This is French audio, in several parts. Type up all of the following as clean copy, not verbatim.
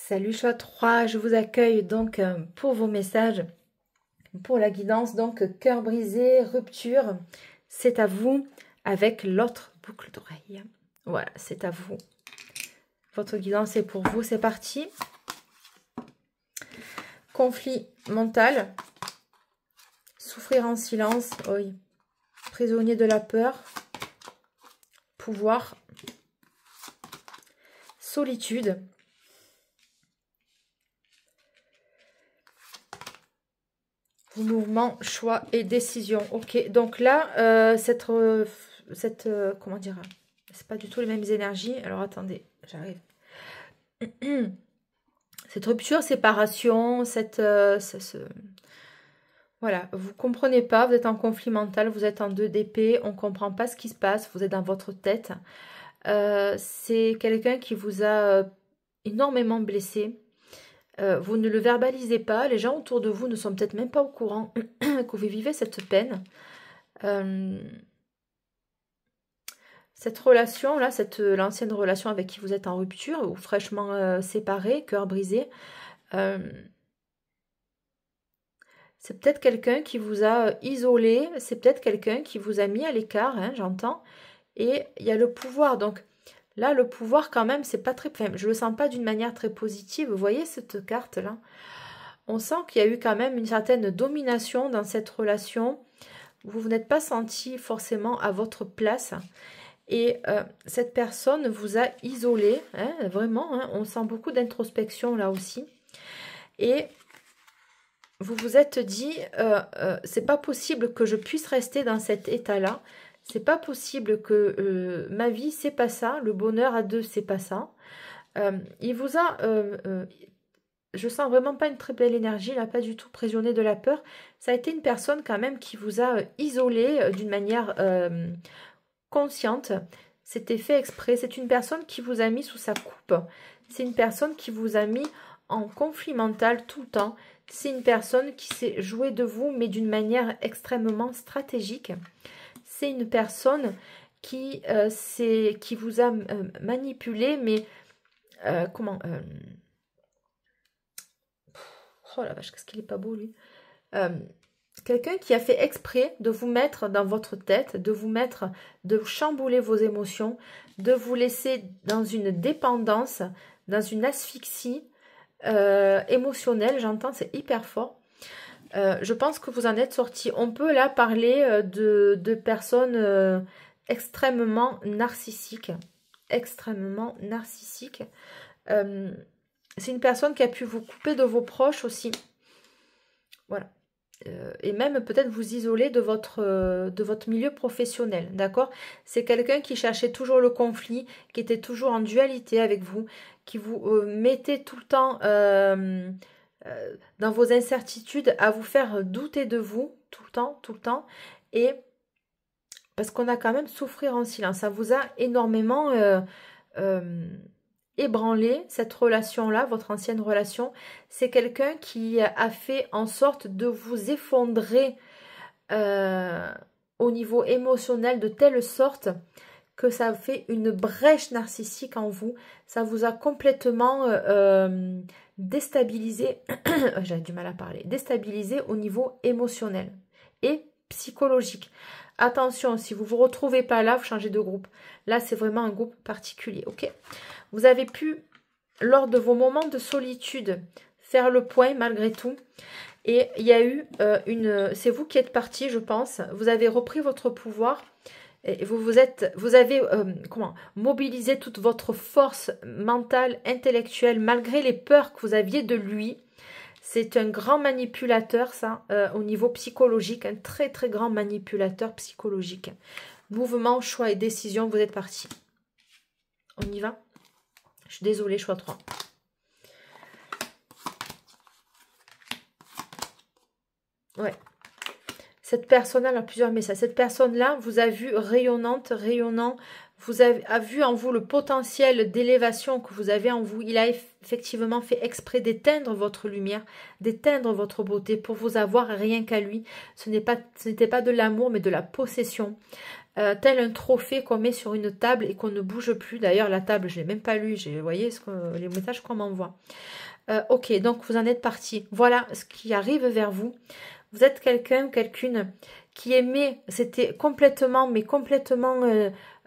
Salut choix 3, je vous accueille donc pour vos messages, pour la guidance. Donc cœur brisé, rupture, c'est à vous avec l'autre boucle d'oreille. Voilà, c'est à vous. Votre guidance est pour vous, c'est parti. Conflit mental, souffrir en silence, oui. Prisonnier de la peur, pouvoir, solitude. Mouvement, choix et décision. Ok, donc là, comment dire, c'est pas du tout les mêmes énergies. Alors attendez, j'arrive. Cette rupture, séparation, voilà, vous comprenez pas, vous êtes en conflit mental, vous êtes en 2 d'épée, on comprend pas ce qui se passe, vous êtes dans votre tête. C'est quelqu'un qui vous a énormément blessé. Vous ne le verbalisez pas, les gens autour de vous ne sont peut-être même pas au courant que vous vivez cette peine. Cette relation-là, l'ancienne relation avec qui vous êtes en rupture ou fraîchement séparé, cœur brisé, c'est peut-être quelqu'un qui vous a isolé, c'est peut-être quelqu'un qui vous a mis à l'écart, hein, j'entends. Et il y a le pouvoir, donc là, le pouvoir quand même, c'est pas très... Enfin, je le sens pas d'une manière très positive. Vous voyez cette carte-là? On sent qu'il y a eu quand même une certaine domination dans cette relation. Vous n'êtes pas senti forcément à votre place. Et cette personne vous a isolé, hein, vraiment. Hein, on sent beaucoup d'introspection là aussi. Et vous vous êtes dit, c'est pas possible que je puisse rester dans cet état-là. C'est pas possible que ma vie, c'est pas ça. Le bonheur à deux, c'est pas ça. Il vous a... je sens vraiment pas une très belle énergie, là, pas du tout prisonnier de la peur. Ça a été une personne quand même qui vous a isolé d'une manière consciente. C'était fait exprès. C'est une personne qui vous a mis sous sa coupe. C'est une personne qui vous a mis en conflit mental tout le temps. C'est une personne qui s'est jouée de vous, mais d'une manière extrêmement stratégique. C'est une personne qui vous a manipulé, mais oh la vache, qu'est-ce qu'il est pas beau, lui. Quelqu'un qui a fait exprès de vous mettre dans votre tête, de chambouler vos émotions, de vous laisser dans une dépendance, dans une asphyxie émotionnelle, j'entends, c'est hyper fort. Je pense que vous en êtes sorti. On peut là parler de personnes extrêmement narcissiques. Extrêmement narcissiques. C'est une personne qui a pu vous couper de vos proches aussi. Voilà. Et même peut-être vous isoler de votre milieu professionnel, d'accord? C'est quelqu'un qui cherchait toujours le conflit, qui était toujours en dualité avec vous, qui vous mettait tout le temps dans vos incertitudes, à vous faire douter de vous, tout le temps, et parce qu'on a quand même souffrir en silence, ça vous a énormément ébranlé, cette relation-là, votre ancienne relation. C'est quelqu'un qui a fait en sorte de vous effondrer au niveau émotionnel de telle sorte que ça fait une brèche narcissique en vous. Ça vous a complètement déstabilisé, j'ai du mal à parler, déstabilisé au niveau émotionnel et psychologique. Attention, si vous ne vous retrouvez pas là, vous changez de groupe. Là, c'est vraiment un groupe particulier, ok? Vous avez pu, lors de vos moments de solitude, faire le point malgré tout. Et il y a eu c'est vous qui êtes parti, je pense. Vous avez repris votre pouvoir. Et vous avez mobilisé toute votre force mentale, intellectuelle, malgré les peurs que vous aviez de lui. C'est un grand manipulateur, ça, au niveau psychologique. Un très, très grand manipulateur psychologique. Mouvement, choix et décision, vous êtes parti. On y va? Je suis désolée, choix 3. Ouais. Cette personne-là, a plusieurs messages. Cette personne-là vous a vu rayonnant. Vous a vu en vous le potentiel d'élévation que vous avez en vous. Il a effectivement fait exprès d'éteindre votre lumière, d'éteindre votre beauté pour vous avoir rien qu'à lui. Ce n'était pas de l'amour, mais de la possession. tel un trophée qu'on met sur une table et qu'on ne bouge plus. D'ailleurs, la table, je ne l'ai même pas lu. Vous voyez les messages qu'on m'envoie. Ok, donc vous en êtes parti. Voilà ce qui arrive vers vous. Vous êtes quelqu'un ou quelqu'une qui aimait, c'était complètement, mais complètement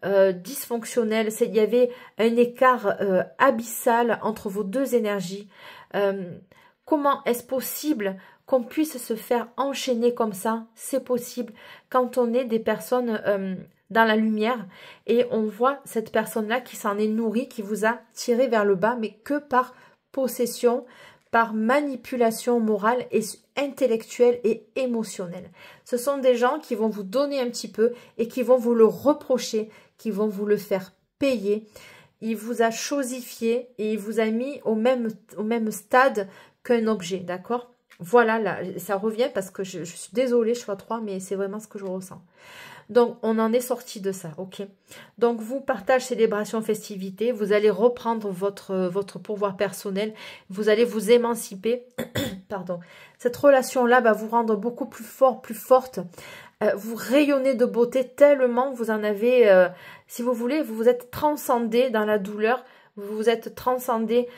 dysfonctionnel. Il y avait un écart abyssal entre vos deux énergies. Comment est-ce possible qu'on puisse se faire enchaîner comme ça? C'est possible quand on est des personnes dans la lumière et on voit cette personne-là qui s'en est nourrie, qui vous a tiré vers le bas, mais que par possession, par manipulation morale et intellectuelle et émotionnelle. Ce sont des gens qui vont vous donner un petit peu et qui vont vous le reprocher, qui vont vous le faire payer. Il vous a chosifié et il vous a mis au même stade qu'un objet, d'accord? Voilà, là, ça revient parce que je suis désolée, je suis à 3, mais c'est vraiment ce que je ressens. Donc, on en est sorti de ça, ok? Donc, vous, partage, célébration, festivité, vous allez reprendre votre pouvoir personnel, vous allez vous émanciper, pardon. Cette relation-là va vous rendre beaucoup plus fort, plus forte. Vous rayonnez de beauté tellement vous en avez, si vous voulez, vous vous êtes transcendé dans la douleur, vous vous êtes transcendé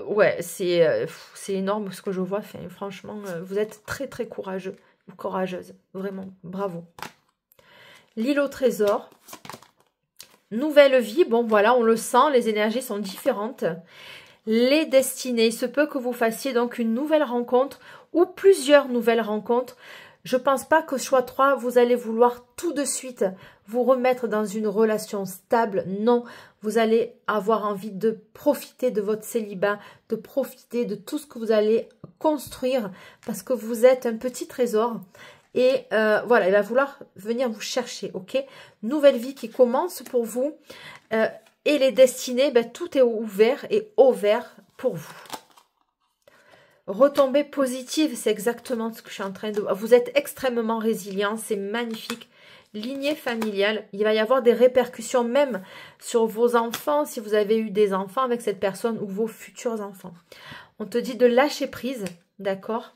ouais, c'est énorme ce que je vois. Enfin, franchement, vous êtes très très courageux ou courageuse. Vraiment, bravo. L'île au trésor. Nouvelle vie. Bon, voilà, on le sent, les énergies sont différentes. Les destinées. Il se peut que vous fassiez donc une nouvelle rencontre ou plusieurs nouvelles rencontres. Je ne pense pas que choix 3, vous allez vouloir tout de suite vous remettre dans une relation stable. Non, vous allez avoir envie de profiter de votre célibat, de profiter de tout ce que vous allez construire parce que vous êtes un petit trésor. Et voilà, il va vouloir venir vous chercher, ok? Nouvelle vie qui commence pour vous. Et les destinées, ben, tout est ouvert et ouvert pour vous. Retombée positive, c'est exactement ce que je suis en train de... Vous êtes extrêmement résilient, c'est magnifique. Lignée familiale, il va y avoir des répercussions même sur vos enfants, si vous avez eu des enfants avec cette personne ou vos futurs enfants. On te dit de lâcher prise, d'accord?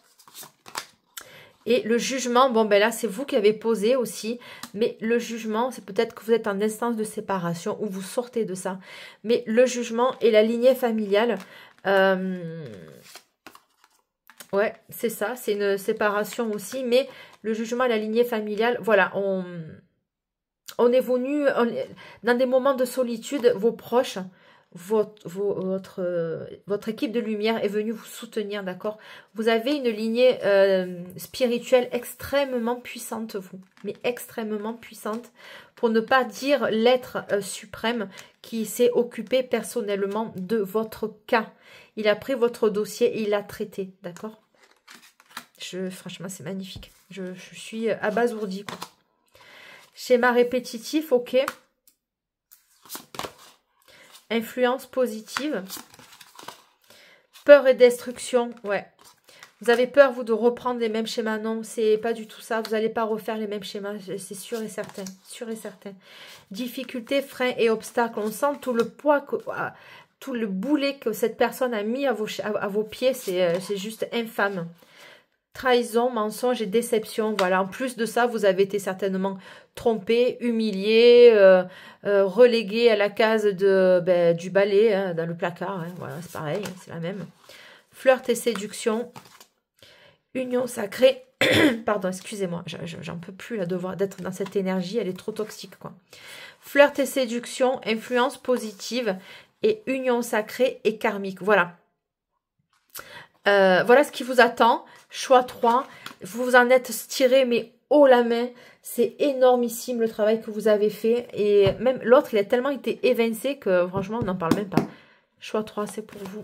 Et le jugement, bon ben là c'est vous qui avez posé aussi, mais le jugement, c'est peut-être que vous êtes en instance de séparation ou vous sortez de ça. Mais le jugement et la lignée familiale... ouais, c'est ça, c'est une séparation aussi, mais le jugement et la lignée familiale, voilà, on est venu, dans des moments de solitude, vos proches, votre équipe de lumière est venue vous soutenir, d'accord? Vous avez une lignée spirituelle extrêmement puissante, vous, mais extrêmement puissante, pour ne pas dire l'être suprême qui s'est occupé personnellement de votre cas. Il a pris votre dossier et il l'a traité, d'accord? Franchement, c'est magnifique. Je suis abasourdie, quoi. Schéma répétitif, ok. Influence positive. Peur et destruction, ouais. Vous avez peur, vous, de reprendre les mêmes schémas. Non, c'est pas du tout ça. Vous n'allez pas refaire les mêmes schémas, c'est sûr et certain. Sûr et certain. Difficultés, freins et obstacles. On sent tout le poids, tout le boulet que cette personne a mis à vos pieds. C'est juste infâme. Trahison, mensonge et déception. Voilà, en plus de ça, vous avez été certainement trompé, humilié, relégué à la case du balai, hein, dans le placard. Hein. Voilà, c'est pareil, c'est la même. Flirt et séduction. Union sacrée. Pardon, excusez-moi, j'en peux plus là d'être dans cette énergie, elle est trop toxique, quoi. Flirt et séduction, influence positive et union sacrée et karmique. Voilà. Voilà ce qui vous attend. Choix 3. Vous vous en êtes tiré, mais haut la main. C'est énormissime le travail que vous avez fait. Et même l'autre, il a tellement été évincé que franchement, on n'en parle même pas. Choix 3, c'est pour vous.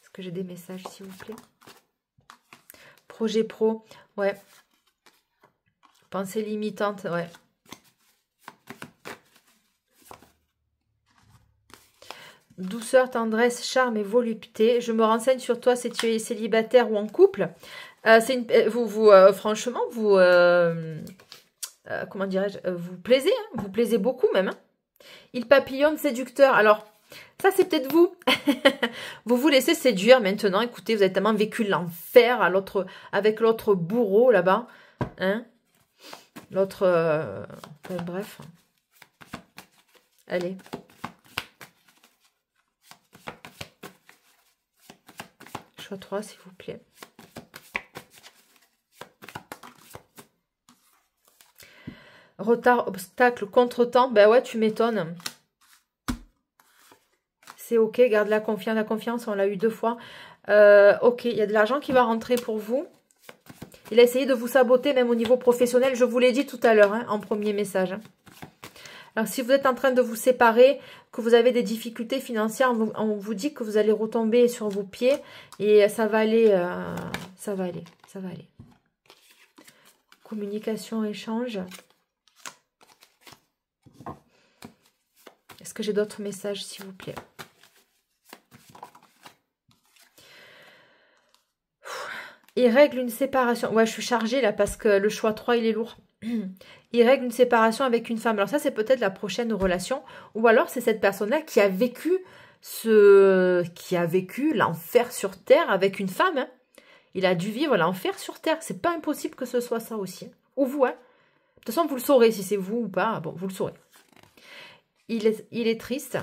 Est-ce que j'ai des messages, s'il vous plaît? Projet pro, ouais. Pensée limitante, ouais. Douceur, tendresse, charme et volupté. Je me renseigne sur toi si tu es célibataire ou en couple. Franchement, comment dirais-je, vous plaisez, hein, vous plaisez beaucoup même. Hein. Il papillonne séducteur. Alors, ça c'est peut-être vous. Vous vous laissez séduire maintenant. Écoutez, vous avez tellement vécu l'enfer avec l'autre bourreau là-bas. Hein, l'autre... bref. Allez. Choix 3, s'il vous plaît. Retard, obstacle, contretemps. Ben ouais, tu m'étonnes. C'est ok, garde la confiance. La confiance, on l'a eu 2 fois. Ok, il y a de l'argent qui va rentrer pour vous. Il a essayé de vous saboter, même au niveau professionnel. Je vous l'ai dit tout à l'heure, hein, en premier message. Hein. Alors, si vous êtes en train de vous séparer, que vous avez des difficultés financières, on vous dit que vous allez retomber sur vos pieds. Et ça va aller, ça va aller, ça va aller. Communication, échange. Est-ce que j'ai d'autres messages, s'il vous plaît? Il règle une séparation. Ouais, je suis chargée là parce que le choix 3, il est lourd. Il règle une séparation avec une femme. Alors ça, c'est peut-être la prochaine relation. Ou alors, c'est cette personne-là qui a vécu l'enfer sur Terre avec une femme. Hein. Il a dû vivre l'enfer sur Terre. C'est pas impossible que ce soit ça aussi. Hein. Ou vous, hein. De toute façon, vous le saurez si c'est vous ou pas. Bon, vous le saurez. Il est triste.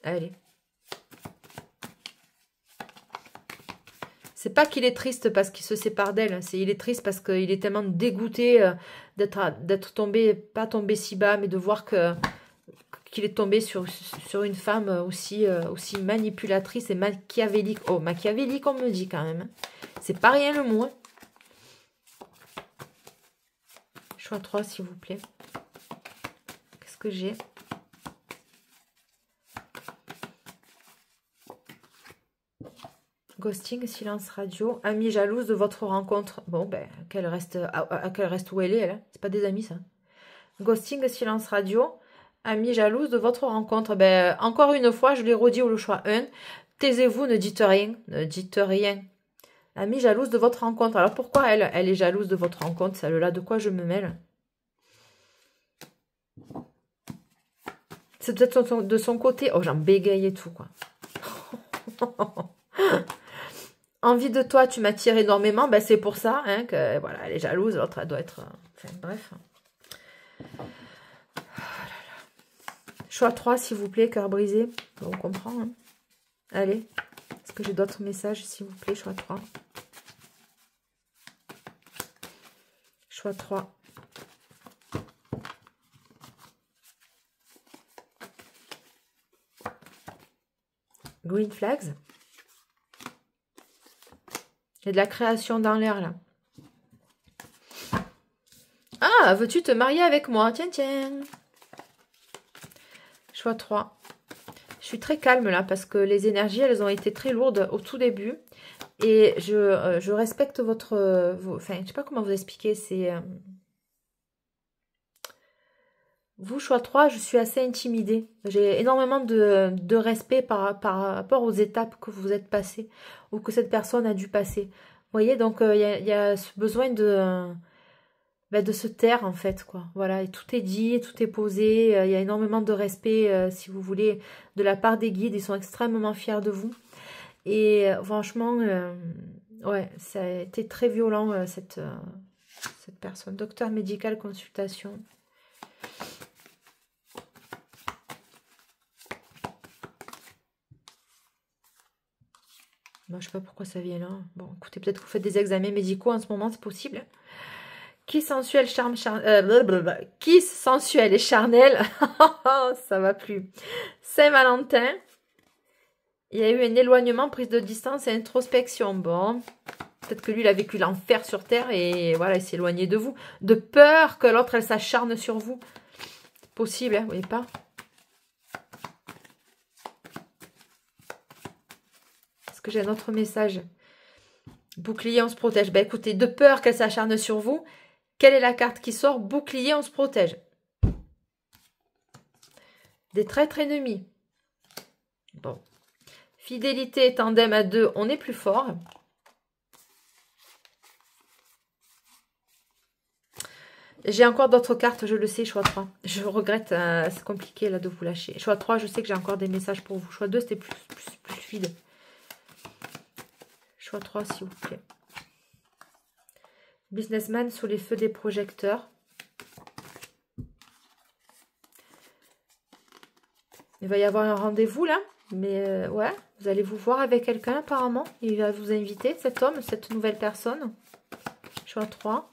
Allez. C'est pas qu'il est triste parce qu'il se sépare d'elle. Il est triste parce qu'il est tellement dégoûté d'être tombé, pas tombé si bas, mais de voir qu'il est tombé sur une femme aussi manipulatrice et machiavélique. Oh, machiavélique, on me dit quand même. C'est pas rien le mot. Hein. Choix 3, s'il vous plaît. Qu'est-ce que j'ai? Ghosting, silence radio. Amie jalouse de votre rencontre. Bon, ben, qu'elle reste où elle est, elle. C'est pas des amis, ça. Ghosting, silence radio. Amie jalouse de votre rencontre. Ben, encore une fois, je l'ai redit au choix 1. Taisez-vous, ne dites rien. Ne dites rien. Amie jalouse de votre rencontre. Alors, pourquoi elle est jalouse de votre rencontre, celle-là? De quoi je me mêle? C'est peut-être de son côté. Oh, j'en bégaye et tout, quoi. Envie de toi, tu m'attires énormément. Ben, c'est pour ça hein, que voilà, elle est jalouse. L'autre, elle doit être... Enfin, bref. Oh là là. Choix 3, s'il vous plaît, cœur brisé. Bon, on comprend. Hein. Allez. Est-ce que j'ai d'autres messages, s'il vous plaît? Choix 3. Choix 3. Green flags. Il y a de la création dans l'air, là. Ah, veux-tu te marier avec moi? Tiens, tiens. Choix 3. Je suis très calme, là, parce que les énergies, elles ont été très lourdes au tout début. Et je respecte votre... enfin, je sais pas comment vous expliquer, c'est... Vous, choix 3, je suis assez intimidée. J'ai énormément de respect par rapport aux étapes que vous êtes passées ou que cette personne a dû passer. Vous voyez, donc il y a ce besoin de se taire en fait, quoi. Voilà, et tout est dit, tout est posé. Il y a énormément de respect, si vous voulez, de la part des guides. Ils sont extrêmement fiers de vous. Et franchement, ouais, ça a été très violent, cette personne. Docteur médical, consultation. Moi, je sais pas pourquoi ça vient là. Bon, écoutez, peut-être que vous faites des examens médicaux en ce moment, c'est possible. Kiss sensuel, Kiss sensuel et charnel. Ça va plus. Saint-Valentin. Il y a eu un éloignement, prise de distance et introspection. Bon, peut-être que lui, il a vécu l'enfer sur Terre et voilà, il s'est éloigné de vous. De peur que l'autre, elle s'acharne sur vous. C'est possible, hein, vous voyez pas? J'ai un autre message. Bouclier, on se protège. Ben écoutez, de peur qu'elle s'acharne sur vous, quelle est la carte qui sort? Bouclier, on se protège. Des traîtres ennemis. Bon. Fidélité, tandem à 2, on est plus fort. J'ai encore d'autres cartes, je le sais, choix 3. Je regrette, c'est compliqué là de vous lâcher. Choix 3, je sais que j'ai encore des messages pour vous. Choix 2, c'était plus fluide. Choix 3, s'il vous plaît. Businessman sous les feux des projecteurs. Il va y avoir un rendez-vous là. Mais ouais, vous allez vous voir avec quelqu'un apparemment. Il va vous inviter, cet homme, cette nouvelle personne. Choix 3.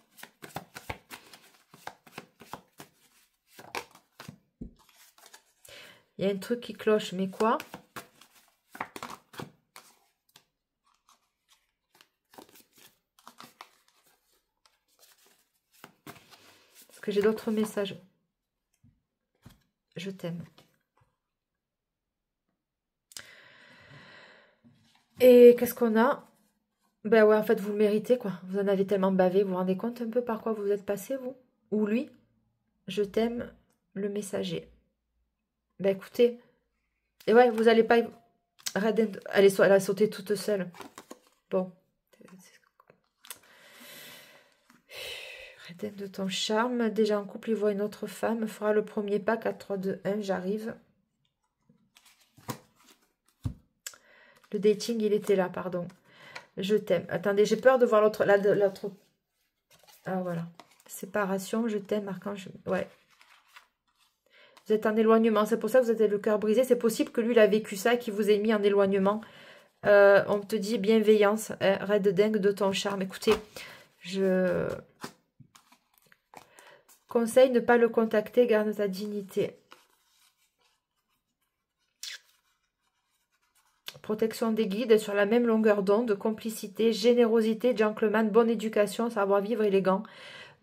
Il y a un truc qui cloche, mais quoi? Est-ce que j'ai d'autres messages? Je t'aime. Et qu'est-ce qu'on a? Ben ouais, en fait, vous le méritez, quoi. Vous en avez tellement bavé. Vous vous rendez compte un peu par quoi vous êtes passé, vous? Ou lui? Je t'aime, le messager. Ben écoutez... Et ouais, vous allez pas... Elle a sauté toute seule. Bon. Reine de ton charme. Déjà en couple, il voit une autre femme. Fera le premier pas. 4, 3, 2, 1, j'arrive. Le dating, il était là, pardon. Je t'aime. Attendez, j'ai peur de voir l'autre... Ah, voilà. Séparation, je t'aime, archange. Ouais. Vous êtes en éloignement. C'est pour ça que vous êtes le cœur brisé. C'est possible que lui, il a vécu ça et qu'il vous ait mis en éloignement. On te dit bienveillance. Raide dingue de ton charme. Écoutez, je... Conseil, ne pas le contacter. Garde ta dignité. Protection des guides sur la même longueur d'onde, complicité, générosité, gentleman, bonne éducation, savoir-vivre élégant.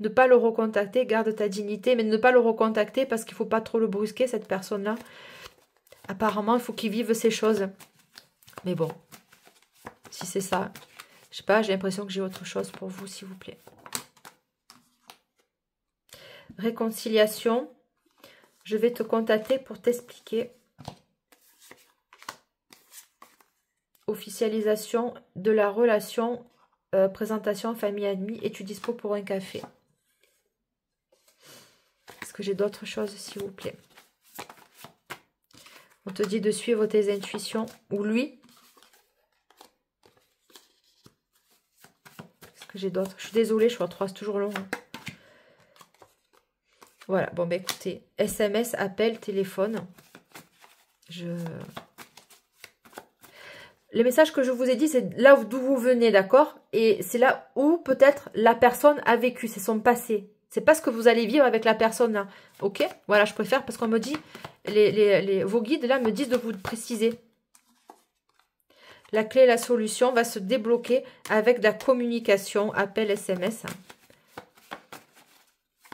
Ne pas le recontacter, garde ta dignité, mais ne pas le recontacter parce qu'il ne faut pas trop le brusquer, cette personne-là. Apparemment, il faut qu'il vive ces choses. Mais bon, si c'est ça, je sais pas, j'ai l'impression que j'ai autre chose pour vous, s'il vous plaît. Réconciliation, je vais te contacter pour t'expliquer. Officialisation de la relation, présentation famille-amis, es-tu dispo pour un café? Est-ce que j'ai d'autres choses, s'il vous plaît? On te dit de suivre tes intuitions. Ou lui? Est-ce que j'ai d'autres? Je suis désolée, choix 3, c'est toujours long. Hein. Voilà, bon, ben écoutez, SMS, appel, téléphone. Les messages que je vous ai dit, c'est là d'où vous venez, d'accord? Et c'est là où peut-être la personne a vécu, c'est son passé. C'est pas ce que vous allez vivre avec la personne là. Ok? Voilà, je préfère parce qu'on me dit, vos guides là me disent de vous préciser. La clé, la solution va se débloquer avec de la communication, appel, SMS.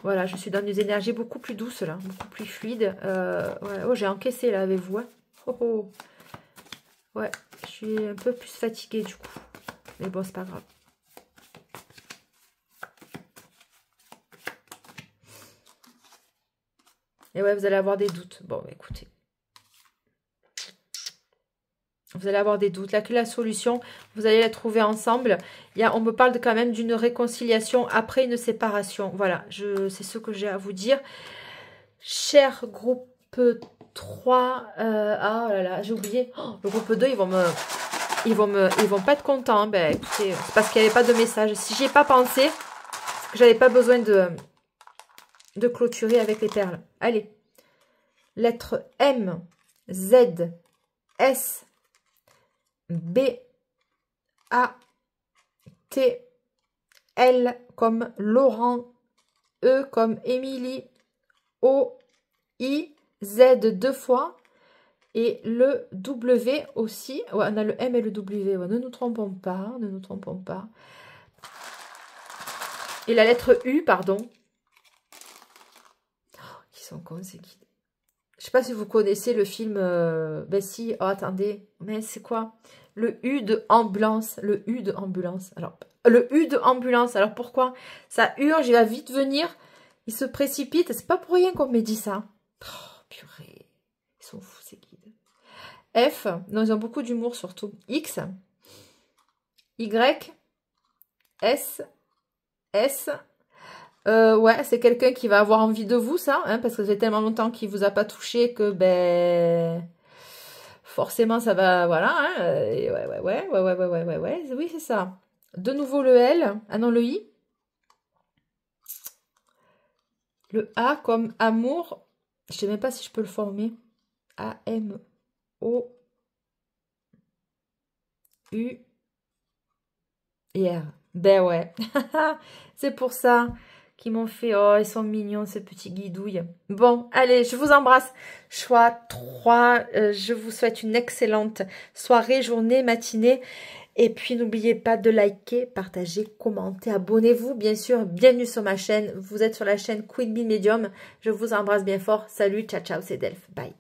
Voilà, je suis dans des énergies beaucoup plus douces là, beaucoup plus fluides. Ouais. Oh, j'ai encaissé là avec vous. Hein. Oh, oh. Ouais, je suis un peu plus fatiguée du coup. Mais bon, c'est pas grave. Et ouais, vous allez avoir des doutes. Bon, écoutez. Vous allez avoir des doutes. Là, que la solution, vous allez la trouver ensemble. On me parle quand même d'une réconciliation après une séparation. Voilà, c'est ce que j'ai à vous dire. Cher groupe 3. Ah là là, j'ai oublié. Oh, le groupe 2, ils vont pas être contents. Hein. Ben, écoutez, c'est parce qu'il n'y avait pas de message. Si j'y ai pas pensé, c'est que j'avais pas besoin de clôturer avec les perles. Allez. Lettre M, Z, S, B, A, T, L comme Laurent, E comme Émilie, O, I, Z 2 fois et le W aussi. Ouais, on a le M et le W. Ouais, ne nous trompons pas, ne nous trompons pas. Et la lettre U, pardon. Oh, qui sont cons ces guides. Je sais pas si vous connaissez le film. Ben si, oh attendez, mais c'est quoi? Le U de ambulance. Le U de ambulance. Alors, le U de ambulance. Alors pourquoi? Ça urge, il va vite venir. Il se précipite. C'est pas pour rien qu'on me dit ça. Oh, purée. Ils sont fous ces guides. F. Non, ils ont beaucoup d'humour surtout. X. Y. S. S. Ouais, c'est quelqu'un qui va avoir envie de vous, ça, hein, parce que ça fait tellement longtemps qu'il vous a pas touché que, ben, forcément, ça va, voilà, hein, et ouais, oui, c'est ça. De nouveau le L, ah non, le I. Le A comme amour, je sais même pas si je peux le former. A-M-O-U-R. Ben ouais, c'est pour ça qu'ils m'ont fait, oh, ils sont mignons, ces petits guidouilles. Bon, allez, je vous embrasse. Choix 3, je vous souhaite une excellente soirée, journée, matinée. Et puis, n'oubliez pas de liker, partager, commenter, abonnez-vous, bien sûr. Bienvenue sur ma chaîne. Vous êtes sur la chaîne Queen Bee Medium. Je vous embrasse bien fort. Salut, ciao, ciao, c'est Delph. Bye.